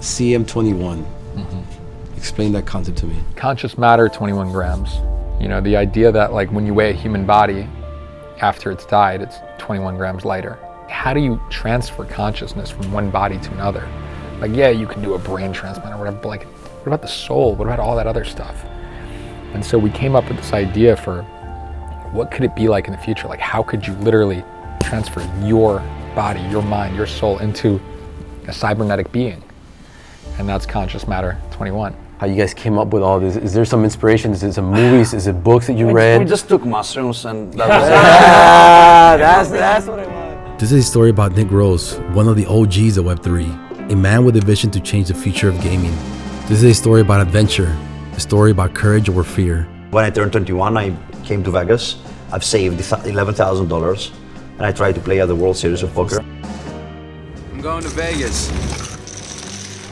CM21. Explain that concept to me. Conscious matter, 21 grams. You know, the idea that like when you weigh a human body after it's died, it's 21 grams lighter. How do you transfer consciousness from one body to another? Like, yeah, you can do a brain transplant or whatever, but like, what about the soul? What about all that other stuff? And so we came up with this idea for what could it be like in the future? Like, how could you literally transfer your body, your mind, your soul into a cybernetic being? And that's Conscious Matter 21. How you guys came up with all this? Is there some inspiration? Is it some movies? Is it books that you read? We just took mushrooms and that was That's what I want. This is a story about Nick Rose, one of the OGs of Web3, a man with a vision to change the future of gaming. This is a story about adventure, a story about courage over fear. When I turned 21, I came to Vegas. I've saved $11,000 and I tried to play at the World Series of Poker. I'm going to Vegas.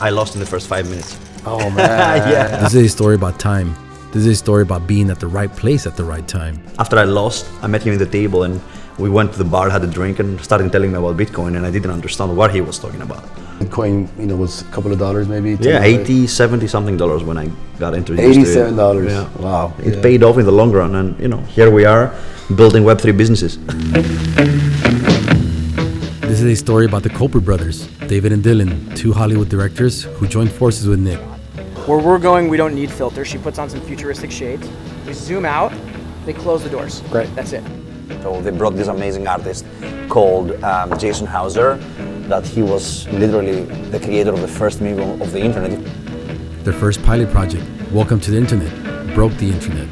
I lost in the first 5 minutes. Oh man. Yeah. This is a story about time. This is a story about being at the right place at the right time. After I lost, I met him at the table and we went to the bar, had a drink and started telling me about Bitcoin and I didn't understand what he was talking about. Bitcoin, you know, was a couple of dollars maybe? Yeah, $80, $70 something when I got introduced to it. $87. Yeah. Wow. It paid off in the long run and you know, here we are building Web3 businesses. This is a story about the Culper brothers, David and Dylan, two Hollywood directors who joined forces with Nick. Where we're going, we don't need filters. She puts on some futuristic shades. We zoom out, they close the doors. Great. That's it. So they brought this amazing artist called Jason Hauser, that he was literally the creator of the first meme of the internet. Their first pilot project, Welcome to the Internet, broke the internet.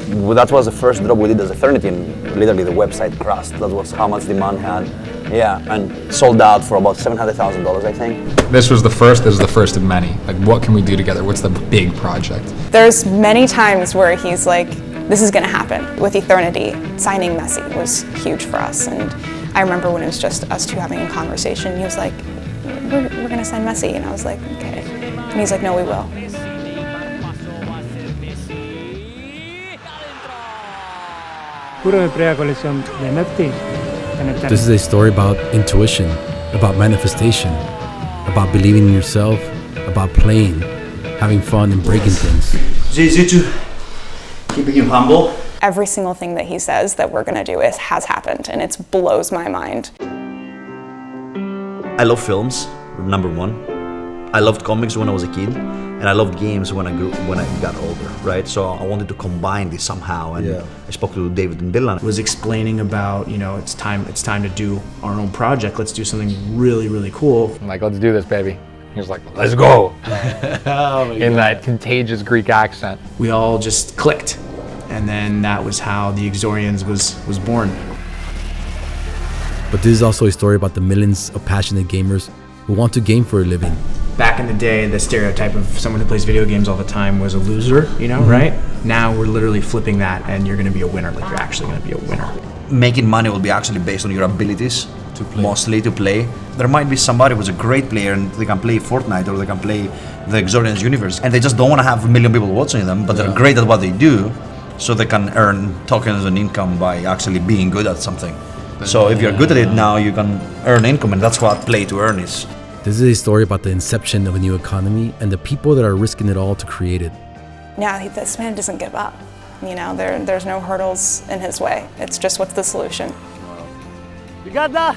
Well, that was the first drop we did as Eternity and literally the website crashed. That was how much demand had. Yeah, and sold out for about $700,000, I think. This is the first of many. Like, what can we do together? What's the big project? There's many times where he's like, this is gonna happen. With Eternity, signing Messi was huge for us. And I remember when it was just us two having a conversation, he was like, we're gonna sign Messi. And I was like, okay. And he's like, no, we will. This is a story about intuition, about manifestation, about believing in yourself, about playing, having fun and breaking things. Keeping you humble. Every single thing that he says that we're gonna do has happened, and it blows my mind. I love films, number one. I loved comics when I was a kid, and I loved games when I got older, right? So I wanted to combine this somehow, and I spoke to David and Dylan. Was explaining about, you know, it's time to do our own project. Let's do something really, really cool. I'm like, let's do this, baby. He was like, let's go. In that contagious Greek accent. We all just clicked, and then that was how the EXORIANS was born. But this is also a story about the millions of passionate gamers who want to game for a living. Back in the day, the stereotype of someone who plays video games all the time was a loser, you know, right? Now we're literally flipping that, and you're gonna be a winner. Like, you're actually gonna be a winner. Making money will be actually based on your abilities, mostly to play. There might be somebody who's a great player and they can play Fortnite or they can play the EXORIANS universe, and they just don't want to have a million people watching them, but they're great at what they do, so they can earn tokens and income by actually being good at something. So if you're good at it now, you can earn income, and that's what play to earn is. This is a story about the inception of a new economy and the people that are risking it all to create it. Yeah, this man doesn't give up. You know, there's no hurdles in his way. It's just what's the solution. You got that?